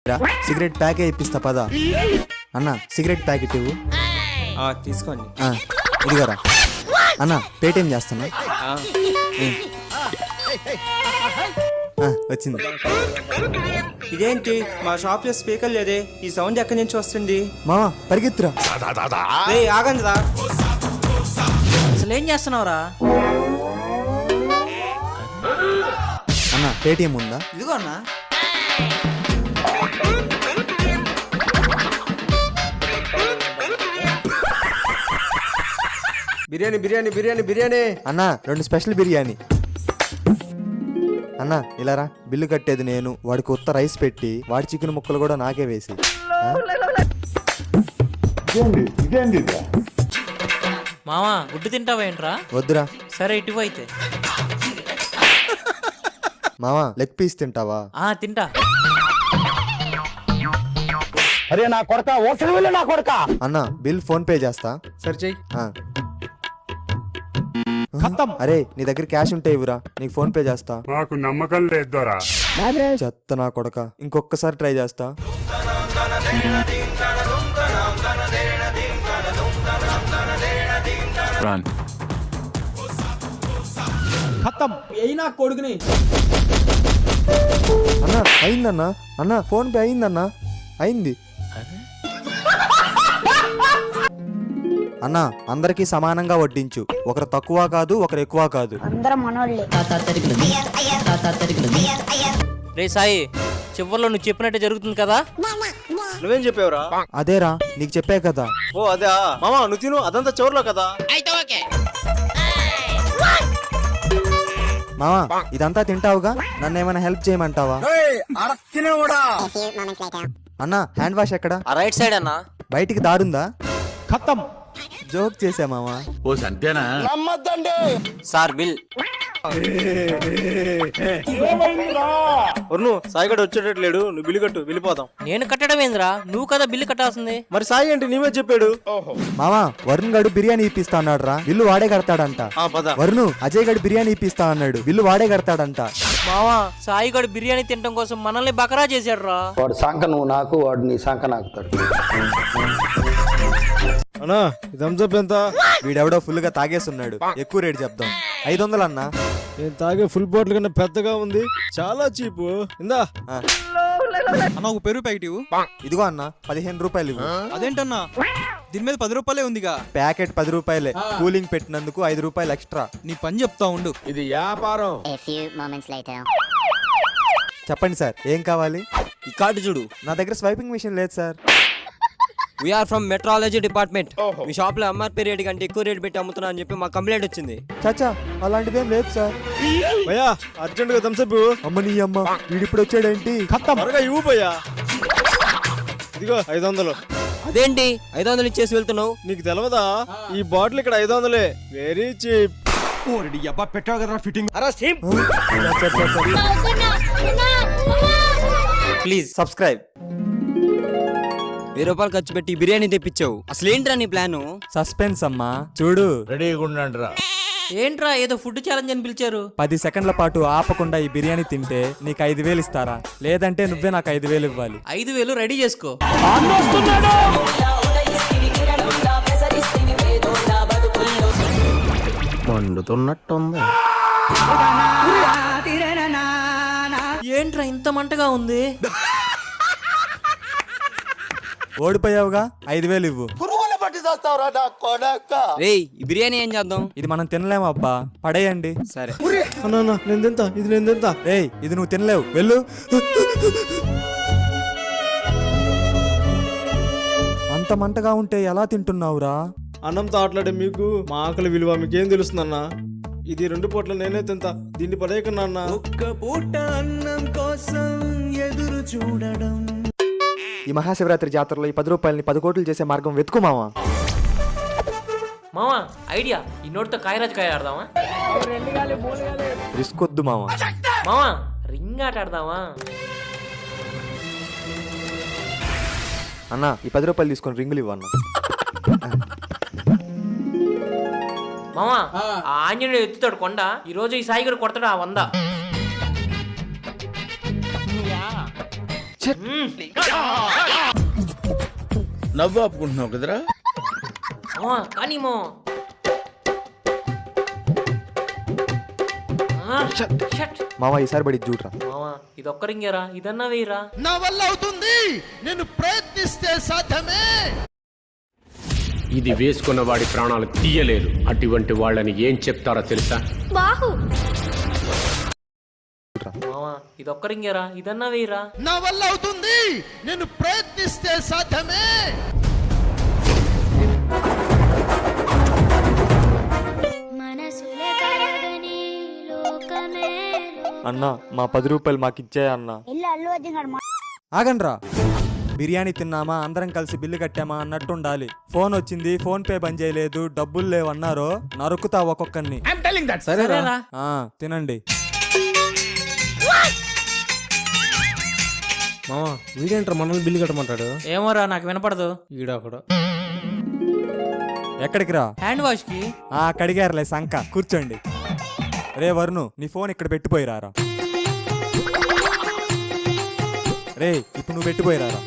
Cigarette ప్యాకే ఇప్పిస్తా పదా. అన్న సిగరెట్ ప్యాకెట్ ఇవ్వు. తీసుకోండి. ఇదిగోరా అన్న, పేటిఎం చేస్తున్నా. వచ్చింది. ఇదేంటి మా షాప్ లో స్పీకర్ లేదే, ఈ సౌండ్ ఎక్కడి నుంచి వస్తుంది? మావా పరిగెత్తురా. ఆగండి రా. అసలు ఏం చేస్తున్నావురా? అన్న పేటిఎం ఉందా? ఇదిగో అన్నా. బిర్యానీ బిర్యానీ బిర్యానీ బిర్యానీ అన్న 2 స్పెషల్ బిర్యానీ. అన్న ఇలా రా, బిల్లు కట్టేది నేను. వాడికి ఉత్త రైస్ పెట్టి వాడి చికెన్ ముక్కలు కూడా నాకే వేసి. మావా గుడ్డు తింటావేంట్రా? వద్దురా. సరే ఇటు అయితే. మావా లెగ్ పీస్ తింటావా? తింటా. అరే నా కొడక, ఓసలి వెళ్ళి నా కొడక. అన్న బిల్ ఫోన్ పే చేస్తా. సరే చెయ్యి. అరే నీ దగ్గర క్యాష్ ఉంటే ఇవ్వరా, నీకు ఫోన్ పే చేస్తా. మాకు నమ్మకం లేదురా. చెత్త నా కొడక, ఇంకొకసారి ట్రై చేస్తా. అయినా కొడుకుని. అన్న అయిందన్నా. అన్న ఫోన్ పే అయిందన్నా. అయింది. అన్న అందరికీ సమానంగా వడ్డించు. ఒకరు తక్కువ కాదు, ఒకరు ఎక్కువ కాదు. అందరం మనోళ్ళే. రే సాయి, చివర్లో నువ్వు చెప్పినట్టే జరుగుతుంది కదా? నువ్వేం చెప్పావురా? అదేరా నీకు చెప్పే కదా. ఓ అదే మామా, నువ్వు తిను, అదంతా చివర్లో కదా. మావా ఇదంతా తింటావుగా, నన్ను ఏమైనా హెల్ప్ చేయమంటావా? అన్న హ్యాండ్ వాష్ ఎక్కడ? రైట్ సైడ్ అన్నా. బయటికి దారుందా? జోక్ చేసా మావా. ఓ సంతేనా? Sir bill. సాయిగడ వచ్చేటట్లేడు, నువ్వు బిల్లు కట్టు, వెళ్ళిపోతాం. నేను కట్టడం ఏందిరా? నువ్వు కదా బిల్లు కట్టాల్సింది. మరి సాయి అంటే నీవే చెప్పాడు. మావా వరుణ్ గడు బిర్యానీ ఇప్పిస్తా అన్నాడు రా, బిల్లు వాడే కడతాడంట. వరుణ్ అజయ్ గడు బిర్యానీ ఇప్పిస్తా అన్నాడు, బిల్లు వాడే కడతాడంట. మావా సాయి గడు బిర్యానీ తినడం కోసం మనల్ని బకరా చేశాడు రా. వాడు సంక నువ్వు నాకు, వాడు నీ సంక నాకుతాడు. అన్నా థమ్స్అప్ ఎంత? వీడెవడో ఫుల్ గా తాగేస్తున్నాడు, ఎక్కువ రేట్ చెప్దాం. 500 అన్నా. నేను తాగే ఫుల్ బాటిల్ కన్నా పెద్దగా ఉంది, చాలా చీపు. ఇందా అన్న ఒక పెరుగు ప్యాకెట్ ఇవ్వు. ఇదిగో అన్న 15 రూపాయలు ఇవ్వు. అదేంటన్నా దీని మీద 10 రూపాయలే ఉందిగా. ప్యాకెట్ 10 రూపాయలే, కూలింగ్ పెట్టినందుకు 5 రూపాయలు ఎక్స్ట్రా. నీ పని చెప్తా ఉండు. ఇది వ్యాపారం. చెప్పండి సార్ ఏం కావాలి? ఈ కార్డు చూడు. నా దగ్గర స్వైపింగ్ మిషన్ లేదు sir. We're from metrology department. మీ షాప్ లో ఎంఆర్పీ రేట్ కంటే ఎక్కువ రేట్ పెట్టి అమ్ముతున్నా అని చెప్పి మా కంప్లైంట్ వచ్చింది. చాచా అలాంటిదేం లేదు సార్. భయ్యా అర్జెంట్ గా థమ్స్అప్. అమ్మ నీ అమ్మ, వీడిప్పుడు వచ్చాడేంటి? త్వరగా ఇవ్వు భయ్యా. ఇదిగో 500. అదేంటి 500 ఇచ్చేసి వెళ్తున్నావు? నీకు తెలవదా, ఈ బాటిల్ ఇక్కడ 500. Very cheap. పెట్టావు కదా ఫిట్టింగ్. Please subscribe. 1000 రూపాయలు ఖర్చు పెట్టి బిర్యానీ తెప్పించావు, అసలు ఏంట్రా నీ ప్లాను? సస్పెన్స్ అమ్మా, చూడు. రెడీగా ఉండండిరా. ఏంట్రా ఏదో ఫుడ్ ఛాలెంజ్ అని పిలిచారు? 10 సెకండ్ల పాటు ఆపకుండా ఈ బిర్యానీ తింటే నీకు 5,000 ఇస్తారా, లేదంటే నువ్వే నాకు 5,000 ఇవ్వాలి. 5,000 రెడీ చేసుకో. మండుతున్నట్టుంది. ఏంట్రా ఇంత మంటగా ఉంది? ఓడిపోయావుగా, 5,000 ఇవ్వు. రేయ్ ఈ బిర్యానీ ఏం చేద్దాం? ఇది మనం తినలేము అబ్బా, పడేయండి. సరే అన్నా నేను తింటా, ఇది నేను తింటా. ఏయ్ ఇది నువ్వు తినలేవు, వెళ్ళు. అంత మంటగా ఉంటే ఎలా తింటున్నావురా? అన్నంతో ఆటలాడే మీకు మా ఆకలి విలువ మీకేం తెలుస్తుందన్నా? ఇది 2 పూట్ల నేనే తింటా, దీన్ని పడేయకన్నా అన్న. ఒక్క పూట అన్నం కోసం ఎదురు చూడడం. ఈ మహాశివరాత్రి జాతరలో ఈ 10 రూపాయలని 10 కోట్లు చేసే మార్గం వెతుకు మావా. మామా ఐడియా, ఈ నోటితో కాయరాజు కాయ ఆడదామా? రిస్క్ వద్దు మావా. మామా రింగ్ ఆట ఆడదామా? అన్న ఈ 10 రూపాయలు తీసుకొని రింగులు ఇవ్వన్నా. మామా ఆ ఆంజనేయుడు ఎత్తుతాడు కొండ, ఈ రోజు ఈ సాయి గారు కొడతాడు ఆ 100. నవ్వు ఆపుకుంటున్నావు కదరా? కానీ మో మావా ఈసారి పడి చూడరా. మావా ఇది ఒక్క రింగేరా, ఇదన్నా వేయరా. నా వల్ల అవుతుంది, నేను ప్రయత్నిస్తే సాధ్యమే. ఇది వేసుకున్న వాడి ప్రాణాలు తీయలేదు. అటువంటి వాళ్ళని ఏం చెప్తారో తెలుసా? మావా ఇది ఒక్క రింగేరా, ఇదన్నా వేయరా. నా వల్ల అవుతుంది, నేను ప్రయత్నిస్తే సాధ్యమే. అన్నా మా 10 రూపాయలు మాకు ఇచ్చాయి అన్నా. ఆగండ్రా. బిర్యానీ తిన్నామా, అందరం కలిసి బిల్లు కట్టామా అన్నట్టు ఉండాలి. ఫోన్ వచ్చింది, ఫోన్ పే బంద్ చేయలేదు, డబ్బులు లేవన్నారో నరుకుతా ఒక్కొక్కరిని. సరేరా. తినండి. మావా వీడేంట్రా మనల్ని బిల్లు కట్టమంటాడు? ఏమోరా నాకు వినపడదు. ఈడొకడు. ఎక్కడికి రా? హ్యాండ్ వాష్ కి. కడిగారులే సంక, కూర్చోండి. రే వరుణు, నీ ఫోన్ ఇక్కడ పెట్టిపోయిరారా. రే ఇప్పుడు నువ్వు పెట్టిపోయిరారా.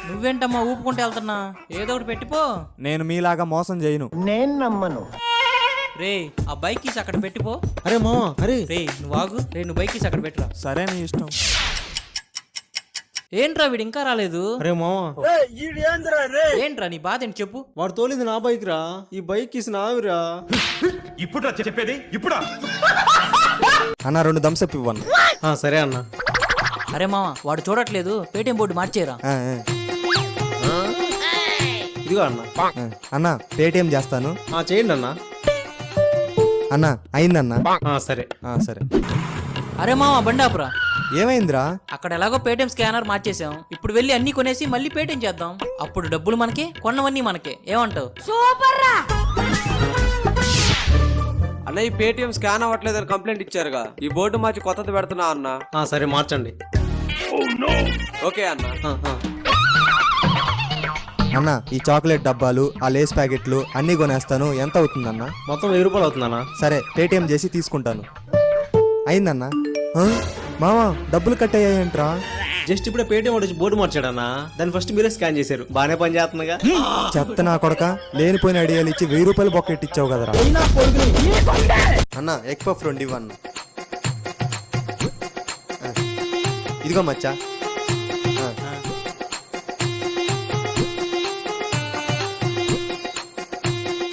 నువ్వేంటమ్మా ఊపుకుంటూ వెళ్తున్నా? ఏదో ఒకటి పెట్టిపో. నేను మీలాగా మోసం చేయను. నేను నమ్మను. రే ఆ బైక్ తీసి అక్కడ పెట్టిపో. అరే మావా, అరే రే నువ్వు ఆగు. రే నువ్వు బైక్ తీసి అక్కడ పెట్టరా. సరే నీ ఇష్టం. ఏంట్రా వీడు ఇంకా రాలేదు? అరే మావా, ఏంట్రా నీ బాధ ఏంటి చెప్పు. వాడు తోలింది నా బైక్ రా, ఈ బైక్ ఇసి నావిరా. ఇప్పుడు చెప్పేది ఇప్పుడా? అన్న 2 థమ్స్అప్ ఇవ్వను. సరే అన్న. అరే మావా వాడు చూడట్లేదు, పేటిఎం బోర్డు మార్చేరా. ఇదిగో అన్న. అన్న పేటిఎం చేస్తాను. చేయండి అన్న. అన్న అయిందన్న. సరే. సరే. అరే మావా బండాపురా. ఏమైందిరా? అక్కడ ఎలాగో పేటిఎం స్కానర్ మార్చేసాం. ఇప్పుడు వెళ్ళి అన్ని కొనేసి మళ్ళీ పేటిఎం చేద్దాం. అప్పుడు డబ్బులు మనకే, కొన్నవన్నీ మనకే. ఏమంటావు? అన్న ఈ పేటిఎం స్కాన్ అవ్వట్లేదని కంప్లైంట్ ఇచ్చారుగా, ఈ బోర్డు మార్చి కొత్తది పెడుతున్నా అన్న. సరే మార్చండి. ఓకే అన్న. అన్న ఈ చాక్లెట్ డబ్బాలు, ఆ లేస్ ప్యాకెట్లు అన్నీ కొనేస్తాను. ఎంత అవుతుందన్న? మొత్తం 1000 రూపాయలు అవుతుందన్నా. సరే పేటిఎం చేసి తీసుకుంటాను. అయిందన్న. మావా డబ్బులు కట్టయ్యాయంట్రా. జస్ట్ ఇప్పుడే పేటిఎం వాడు వచ్చి బోర్డు మార్చాడన్నా. దాన్ని ఫస్ట్ మీరే స్కాన్ చేశారు. బానే పని చేస్తుందిగా. చెత్త నా కొడక, లేనిపోయిన ఐడియాలు ఇచ్చి 1000 రూపాయలు బొక్కెట్ ఇచ్చావు కదరా. అన్న ఎగ్ పఫ్ 2 ఇవ్వను. ఇదిగో మచ్చా.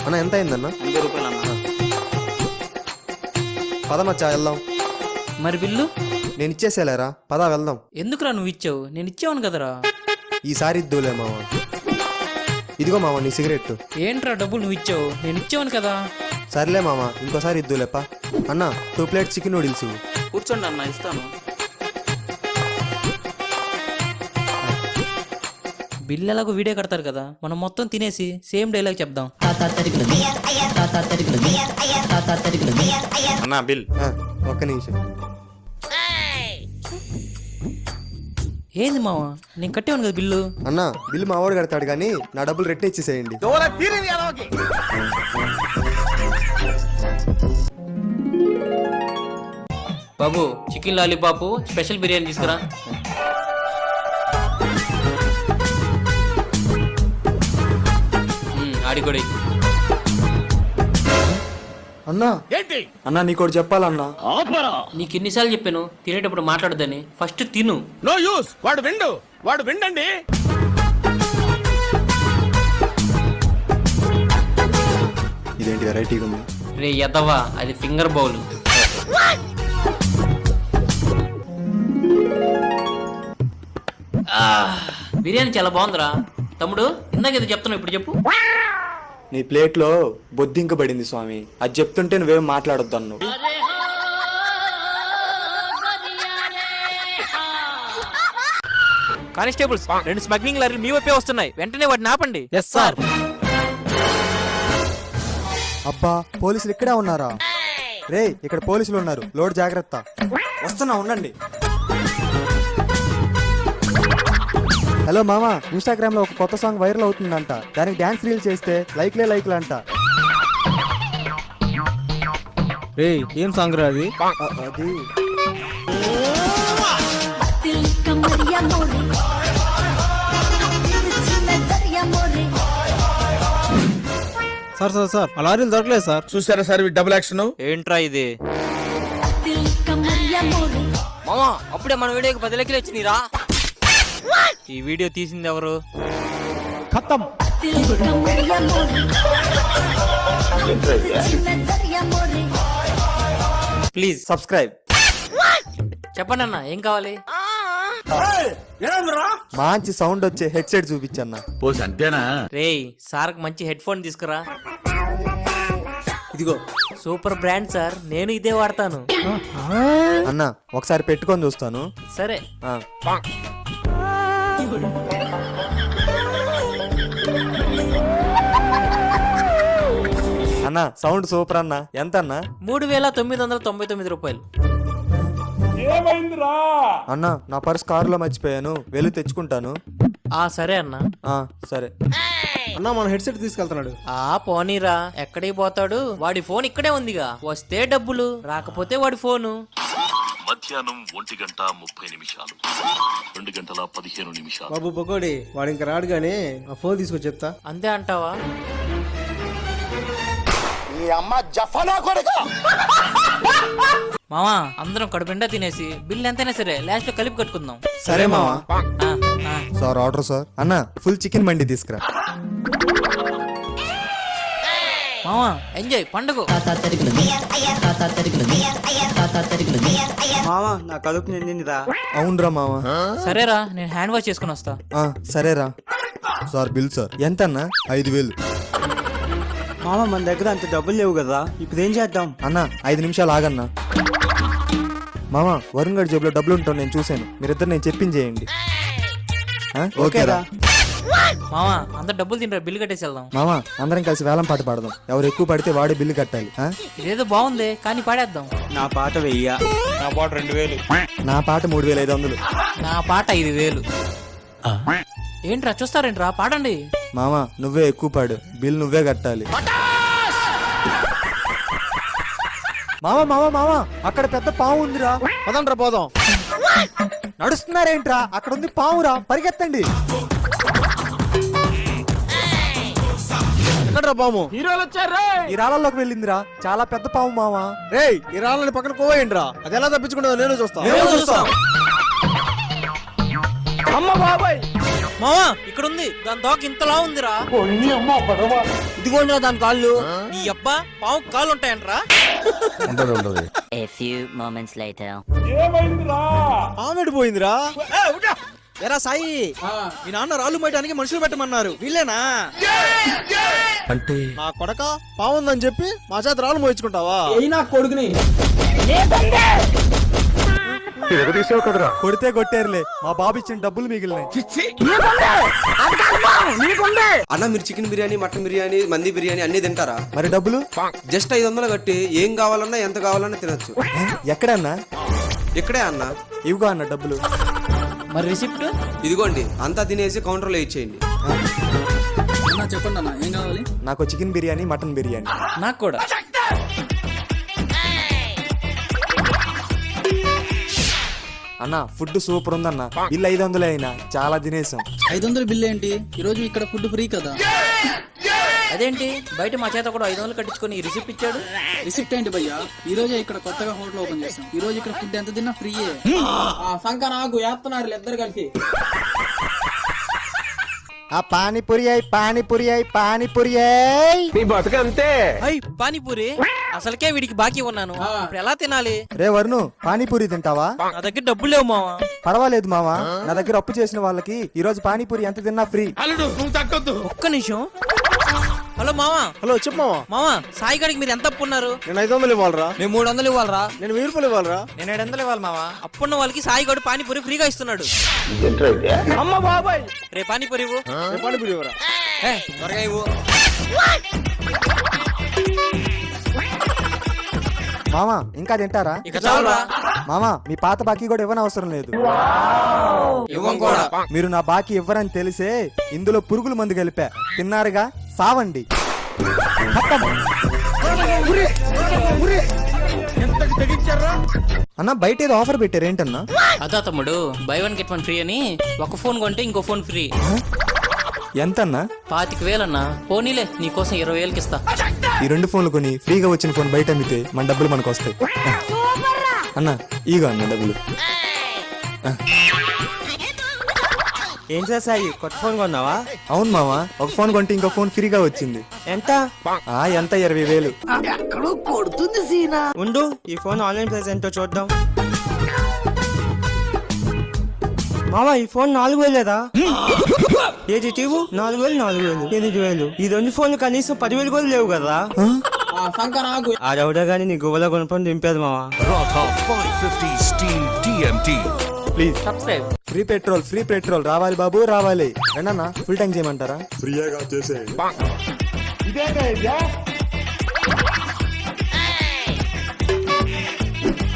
అన్న ఎంత అయిందన్న? 50 రూపాయలు అన్న. పద మచ్చా వెళ్దాం. మరి బిల్లు నేను ఇచ్చేసేలేరా, పద వెళ్దాం. ఎందుకురా నువ్వు ఇచ్చావు? నేను ఇచ్చావును కదరా. ఈసారి ఇద్దులే మామ. ఇదిగో మామ నీ సిగరెట్. ఏంట్రా డబ్బులు నువ్వు ఇచ్చావు? నేను ఇచ్చావును కదా. సర్లే మామ, ఇంకోసారి ఇద్దులేపా. అన్న 2 ప్లేట్ చికెన్ నూడిల్స్. కూర్చోండి అన్న, ఇస్తాను. బిల్లు ఎలాగో వీడియో కడతారు కదా, మనం మొత్తం తినేసి సేమ్ డైలాగ్ చెప్దాం. అన్న బిల్. ఒక్క నిమిషం. ఏంది మావా, నేను కట్టేవాను కదా బిల్లు. అన్న బిల్లు మా వాడు కడతాడు కానీ నా డబ్బులు రెట్టే ఇచ్చేసేయండి. బాబు చికెన్ లాలీపాప్ స్పెషల్ బిర్యానీ తీసుకురా. ఆడికొడి. అన్నా ఏంటి? అన్నా నీకోటి చెప్పాలన్నా. నీకు ఎన్నిసార్లు చెప్పాను తినేటప్పుడు మాట్లాడదని? ఫస్ట్ తిను. No use. వాడు విండండి. ఇదేంటి వెరైటీగా ఉంది? రే ఎదవా, అది ఫింగర్ బౌల్. బిర్యానీ చాలా బాగుందిరా. తమ్ముడు ఇందాక ఏదో చెప్తున్నావు, ఇప్పుడు చెప్పు. నీ ప్లేట్లో బొద్దింకబడింది స్వామి, అది చెప్తుంటే నువ్వేం మాట్లాడొద్దు అన్నావు. కానిస్టేబుల్స్ 2 స్మగ్లింగ్ లారీలు మీ వైపే వస్తున్నాయి, వెంటనే వాటిని ఆపండి. Yes sir. అబ్బా పోలీసులు ఇక్కడే ఉన్నారా? రే ఇక్కడ పోలీసులు ఉన్నారు, లోడ్ జాగ్రత్త. వస్తున్నా ఉండండి. హలో మామా, ఇన్స్టాగ్రామ్ లో ఒక కొత్త సాంగ్ వైరల్ అవుతుందంట. దానికి డాన్స్ రీల్ చేస్తే లైక్లే లైక్లు అంట. రే ఏం సాంగ్ రా అది? అది సార్ సార్ సార్ ఆ లారీలు దొరకలేదు సార్. చూసారా సార్ డబుల్ యాక్షన్. ఏంట్రా ఇది? మామా అప్పుడే మన వీడియోకి 10 లక్షలు వచ్చినాయిరా. ఈ వీడియో తీసింది ఎవరు? Please subscribe. చెప్పండి అన్న ఏం కావాలి? మంచి సౌండ్ వచ్చే హెడ్సెట్ చూపించన్నా. అంతేనా? రేయ్ సార్కి మంచి హెడ్ ఫోన్ తీసుకురా. ఇదిగో సూపర్ బ్రాండ్ సార్, నేను ఇదే వాడతాను. అన్న ఒకసారి పెట్టుకొని చూస్తాను. సరే ఆ. అన్న సౌండ్ సూపర్ అన్న. ఎంత అన్న? 3999 రూపాయలు. అన్న నా పర్స్ కారులో మర్చిపోయాను, వెళ్ళి తెచ్చుకుంటాను. సరే అన్న. సరే అన్న మన హెడ్సెట్ తీసుకెళ్తున్నాడు. పోనీరా, ఎక్కడికి పోతాడు? వాడి ఫోన్ ఇక్కడే ఉందిగా, వస్తే డబ్బులు, రాకపోతే వాడి ఫోను. మధ్యాహ్నం 1:30 2:15 బాబు పకోడి వాడు ఇంకా రాడు గానీ ఆ ఫోన్ తీసుకొచ్చి చెప్తా. అంతే అంటావా? మామా అందరం కడుపుండా తినేసి బిల్ ఎంతైనా సరే లాస్ట్ లో కలిపి కట్టుకుందాం. సరే మావా. ఆ, ఆ. Sir order sir. అన్న ఫుల్ చికెన్ మండి తీసుకురా. మామా ఎంజాయ్ పండుగ. మావా నా కడుపు నిండిందిరా. అవునరా మావా. సరేరా, నేను హ్యాండ్ వాష్ చేసుకుని వస్తా. సరేరా. Sir bill sir. ఎంత అన్న? 5000. మామ మన దగ్గర అంత డబ్బులు లేవు కదా, ఇప్పుడు ఏం చేద్దాం? అన్న 5 నిమిషాలు ఆగన్నా. మామా వరుణ్ గడి జేబులో డబ్బులు ఉంటాను నేను చూశాను, మీరిద్దరు నేను చెప్పించేయండి. ఓకేరా మామా అంత డబ్బులు తింటారు, బిల్లు కట్టేసి వెళ్దాం. మామా అందరం కలిసి వేలం పాట పాడదాం, ఎవరు ఎక్కువ పడితే వాడే బిల్లు కట్టాలి. ఇదేదో బాగుంది కానీ పాడేద్దాం. నా పాట వెయ్య. నా పాట 2000. నా పాట 3500. నా పాట 5000. ఏంట్రా చూస్తారేంట్రా, పాడండి. మామా నువ్వే ఎక్కువ పాడు, బిల్ నువ్వే కట్టాలి. మామా మామా మామా అక్కడ పెద్ద పాము ఉందిరా. పదండ్రా పోదాం. నడుస్తున్నారేంట్రా, అక్కడ ఉంది పావురా, పరిగెత్తండి. ఎక్కడ్రా పాము? ఈ రాళ్ళలోకి వెళ్ళిందిరా, చాలా పెద్ద పాము మామా. రేయ్ ఈ రాళ్ళని పక్కన కోవేయండిరా, అది ఎలా తప్పించుకుంటుందో నేను చూస్తా. మామా ఇక్కడ ఉంది, దాని తోక ఇంతలా ఉందిరా. ఇదిగోండిరా దాని కాళ్ళు. నీ అబ్బా పావు కాళ్ళు ఉంటాయంట్రా. A few moments later. పాము పోయిందిరా. ఎరా సాయి, మీ నాన్న రాళ్ళు మోయడానికి మనుషులు పెట్టమన్నారు, వీళ్ళేనా? అంటే నా కొడక పావుందని చెప్పి మా చేత రాళ్ళు మోయించుకుంటావా? కొడితే కొట్టారులే, మా బాబు ఇచ్చిన డబ్బులు మిగిలినాయి. అన్న మీరు చికెన్ బిర్యానీ, మటన్ బిర్యానీ, మంది బిర్యానీ అన్ని తింటారా? మరి డబ్బులు? జస్ట్ 500 కట్టి ఏం కావాలన్నా ఎంత కావాలన్నా తినొచ్చు. ఎక్కడన్నా? ఇక్కడే అన్న. ఇవిగో అన్న డబ్బులు. మరి రిసిప్ట్? ఇదిగోండి, అంతా తినేసి కౌంటర్లో ఇచ్చేయండి. చెప్పండి అన్న ఏం కావాలి? నాకు చికెన్ బిర్యానీ, మటన్ బిర్యానీ. నాకు కూడా. అన్న ఫుడ్ సూపర్ ఉందన్న, బిల్ 500 అయినా చాలా తినేసాం. 500 బిల్ ఏంటి, ఈ రోజు ఇక్కడ ఫుడ్ ఫ్రీ కదా. అదేంటి బయట మా చేత కూడా 500 కట్టించుకొని ఈ రిసిప్ట్ ఇచ్చాడు. రిసిప్ట్ ఏంటి భయ్యా, ఈ రోజే ఇక్కడ కొత్తగా హోటల్ ఓపెన్ చేసాం, ఈ రోజు ఇక్కడ ఫుడ్ ఎంత తిన్నా ఫ్రీయే. సంక నాకు వేస్తున్నారు ఇద్దరు కలిసి. ఆ పానీపూరి అయి పానీపూరి అయి పానీపూరి అయి. నీ బతుకంతే. అయ్ పానీపూరి, అసలుకే వీడికి బాకీ ఉన్నాను, ఇప్పుడు ఎలా తినాలి? రే వరుణు పానీపూరి తింటావా? నా దగ్గర డబ్బులు లేవు మావా. పర్వాలేదు మావా, నా దగ్గర అప్పు చేసిన వాళ్ళకి ఈ రోజు పానీపూరి ఎంత తిన్నా ఫ్రీ. ఒక్క నిమిషం. హలో మావా. హలో చెప్పు మావా. మావా సాయి గడికి మీరు ఎంత అప్పు ఉన్నారు? నేను 500 ఇవ్వాలరా. నేను 300 ఇవ్వాలరా. నేను 1000 రూపాయలు ఇవ్వాలరా. నేను 700 ఇవ్వాలి మావా. అప్పున్న వాళ్ళకి సాయి గడు పానీపూరి ఫ్రీగా ఇస్తున్నాడు. రే పానీపూరి ఇవ్వు. పానీపూరి ఇవ్వరా. త్వరగా ఇవ్వు. మామా ఇంకా తింటారా? ఇక చాలురా. మామా మీ పాత బాకీ కూడా ఇవ్వనవసరం లేదు. ఇవ్వం కూడా. మీరు నా బాకీ ఇవ్వరని తెలిసే ఇందులో పురుగుల మందు కలిపా, తిన్నారుగా, సావండి. తెగించారా? అన్న బయట ఏదో ఆఫర్ పెట్టారు ఏంటన్నా? అదా తమ్ముడు, బై 1 get 1 ఫ్రీ అని ఒక ఫోన్ కొంటే ఇంకో ఫోన్ ఫ్రీ. ఎంతన్నా? 25,000 అన్నా. పోనీలే, నీకోసం 20,000కి ఇస్తా. ఈ 2 ఫోన్లు కొని ఫ్రీగా వచ్చిన ఫోన్ బయట అమ్మితే మన డబ్బులు మనకు వస్తాయి. అన్న ఈగో అన్న డబ్బులు. ఏం చేసాయి, కొత్త ఫోన్ కొన్నావా? అవును మామ, ఒక ఫోన్ కొంటే ఇంకో ఫోన్ ఫ్రీగా వచ్చింది. ఎంత? ఎంత 20,000. ఉండు, ఈ ఫోన్ ఆన్లైన్ ప్రైస్ ఎంతో చూద్దాం. మామా, ఈ ఫోన్ 4,000 ఏది తీవు? 4,000 8,000. ఈ 2 ఫోన్లు కనీసం 10,000 కూడా లేవు కదా. ఆడవుడా గానీ నీ గువ్వలో కొనుక్కొని దింపేది మావా. Radha 550 steel TMT. Please subscribe. Free petrol రావాలి బాబు, రావాలి. రండన్నా, ఫుల్ ట్యాంక్ చేయమంటారా? ఫ్రీగా చేసే.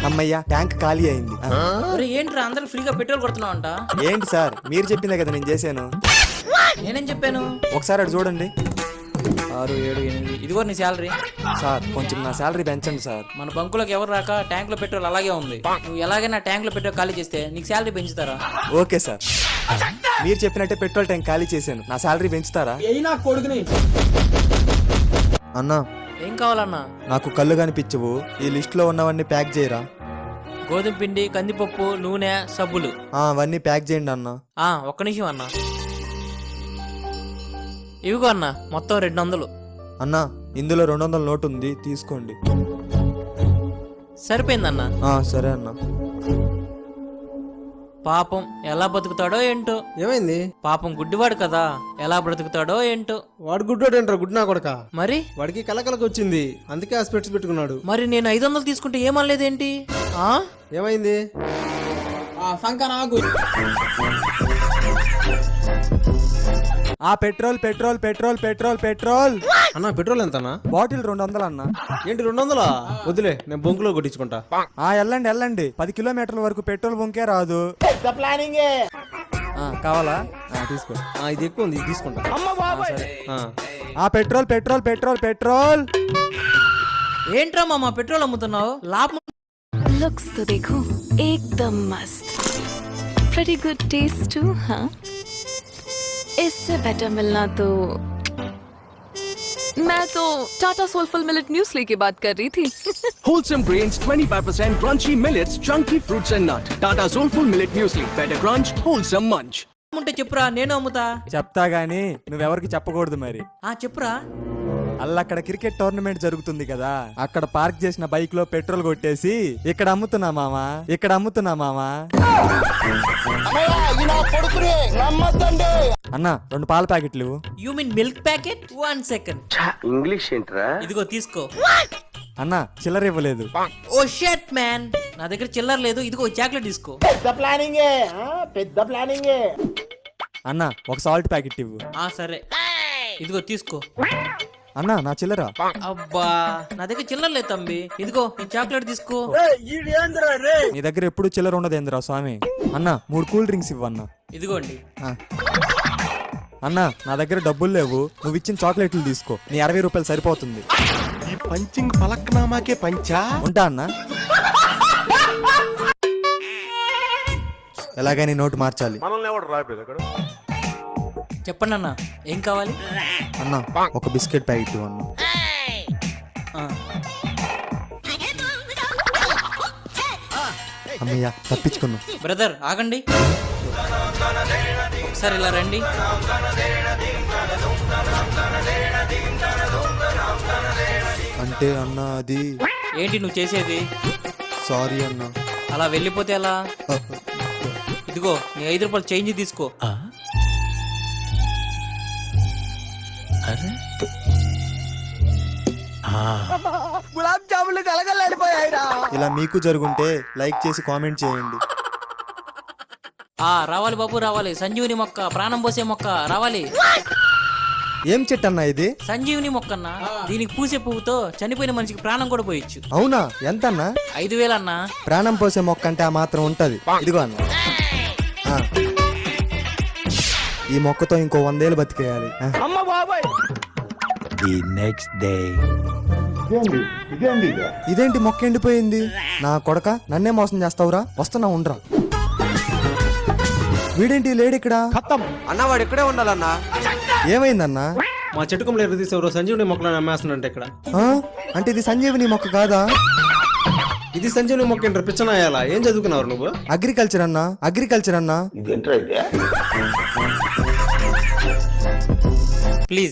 అమ్మయ్యా, ట్యాంక్ ఖాళీ అయింది. ఒరే, ఏంట్రా అందరూ ఫ్రీగా పెట్రోల్ కొడుతున్నావు అంట? ఏంటి సార్, మీరు చెప్పిందే కదా నేను చేశాను. నేనేం చెప్పాను? ఒకసారి అటు చూడండి. 6, 7, 8. ఇదిగో నీ శాలరీ. సార్ కొంచెం నా శాలరీ పెంచండి సార్. మన బంకులోకి ఎవరు రాక ట్యాంక్ లో పెట్రోల్ అలాగే ఉంది. నువ్వు ఎలాగైనా ట్యాంక్ లో పెట్రోల్ ఖాళీ చేస్తే నీకు శాలరీ పెంచుతారా? ఓకే సార్, మీరు చెప్పినట్టే పెట్రోల్ ట్యాంక్ ఖాళీ చేశాను. నా శాలరీ పెంచుతారా? అన్నా, ఏం కావాలన్నా? నాకు కళ్ళు కనిపించవు. ఈ లిస్ట్ లో ఉన్నవన్నీ ప్యాక్ చేయరా? గోధుమ పిండి, కందిపప్పు, నూనె, సబ్బులు. అవన్నీ ప్యాక్ చేయండి అన్నా. ఒక్క నిమిషం అన్నా. ఇవిగో అన్నా, మొత్తం 200. అన్నా, ఇందులో 200 నోటు ఉంది, తీసుకోండి. సరిపోయిందన్నా. సరే అన్నా. పాపం ఎలా బతుకుతాడో ఏంటో. ఏమైంది? పాపం గుడ్డివాడు కదా, ఎలా బ్రతుకుతాడో ఏంటో. వాడు గుడ్డోడు ఏంట్రా, గుడ్ నా కొడక. మరి వాడికి కలకలకు వచ్చింది, అందుకే ఆ స్పెట్స్ పెట్టుకున్నాడు. మరి నేను 500 తీసుకుంటే ఏమనలేదేంటి? ఏమైంది? Petrol petrol petrol petrol petrol. అన్నా, పెట్రోల్ ఎంతనా? బాటిల్ 200 అన్నా. ఏంటి 200? వద్దులే, నేను బొంకులో కొట్టించుకుంటా. వెళ్ళండి. 10 కిలోమీటర్ల వరకు పెట్రోల్ బొంకే రాదు. కావాలా? తీసుకో. ఇది ఎక్కువ ఉంది, ఇది తీసుకుంటా. Petrol petrol petrol petrol. ఏంట్రా మామ పెట్రోల్ అమ్ముతున్నావు? లాభం. Looks तो देखो एकदम मस्त. Pretty good taste too, हाँ? इससे बेटर मिलना तो मैं तो टाटा सोलफुल मिलेट म्यूस्ली की बात कर रही थी. Wholesome grains, 25% crunchy millets, chunky fruits and nut. Tata Soulful Millet Muesli. Better crunch, wholesome munch. ఉంటే చెప్పురా, నేను అమ్ముతా. చెప్తా గానీ నువ్వెవరికి చెప్పకూడదు మరి. చెప్పురా. అక్కడ క్రికెట్ టోర్నమెంట్ జరుగుతుంది కదా, అక్కడ పార్క్ చేసిన బైక్ లో పెట్రోల్ కొట్టేసి ఇక్కడ అమ్ముతున్నా మామా. అన్నా, 2 పాల ప్యాకెట్లు. You mean milk packet? 1 second. English ఏంట్రా? ఇదిగో తీసుకో. అన్నా, చిల్లర ఇవ్వలేదు. ఓ షట్ మ్యాన్, నా దగ్గర చిల్లర లేదు. ఇదిగో చాక్లెట్ తీసుకో. పెద్ద ప్లానింగే. అన్నా, ఒక సాల్ట్ ప్యాకెట్ ఇవ్వు. సరే, ఇదిగో తీసుకో. అన్నా, నా చిల్లర. అబ్బా, నా దగ్గర చిల్లర లేదు తమ్మి. ఇదిగో ఈ చాక్లెట్ తీసుకో. నీ దగ్గర ఎప్పుడు చిల్లర ఉండదేంద్రా స్వామి. అన్నా, 3 కూల్ డ్రింక్స్ ఇవ్వన్నా. ఇదిగోండి. అన్నా, నా దగ్గర డబ్బులు లేవు, నువ్వు ఇచ్చిన చాక్లెట్లు తీసుకో. నీ 60 రూపాయలు సరిపోతుంది. ఈ పంచింగ్ పలక్నామాకే పంచా. ఉంటా అన్నా. ఎలాగైనా నోటు మార్చాలి. చెప్పండి అన్న, ఏం కావాలి? అన్నా, ఒక బిస్కెట్ ప్యాకెట్ అన్నా. అమ్మయ్య, తప్పించుకున్నా. బ్రదర్ ఆగండి, ఒకసారి ఇలా రండి. అంటే అన్నా, అది ఏంటి నువ్వు చేసేది? సారీ అన్నా. అలా వెళ్ళిపోతే ఎలా? ఇదిగో నీ 5 రూపాయలు చేంజ్ తీసుకో. గులాబ్ జాములు కలగలేడిపోయాయిరా. ఇలా మీకు జరుగుంటే లైక్ చేసి కామెంట్ చేయండి. రావాలి బాబు, రావాలి. సంజీవుని మొక్క, ప్రాణం పోసే మొక్క రావాలి. ఏం చెట్టు అన్నా ఇది? సంజీవుని మొక్కన్నా. దీనికి పూసే పువ్వుతో చనిపోయిన మనిషికి ప్రాణం కూడా పోయొచ్చు. అవునా? ఎంత అన్నా? 5,000 అన్నా. ప్రాణం పోసే మొక్క అంటే ఆ మాత్రం ఉంటది. ఇదిగో అన్న, ఈ మొక్కతో ఇంకో 100 ఏళ్ళు బతికేయాలి. అమ్మ బాబాయ్. The next day. ఇదేంటి మొక్క ఎండిపోయింది? నా కొడక, నన్నే మోసం చేస్తావురా? వస్తున్నా, ఉండరా. వీడేంటి లేడిక్కడ? అన్న వాడు ఇక్కడే ఉండాలన్నా. ఏమైందన్నా? మా చెట్టు కొమ్మలు ఎర్ర తీసేవారు సంజీవుని మొక్కలను అమ్మేస్తున్నంటే ఇక్కడ. ఆ? అంటే ఇది సంజీవిని మొక్క కాదా? ఇది సంజీవుని మొక్క ఏంటారు పిచ్చనాయాలా? ఏం చదువుకున్నారు నువ్వు? అగ్రికల్చర్ అన్నా, అగ్రికల్చర్ అన్నా. ప్లీజ్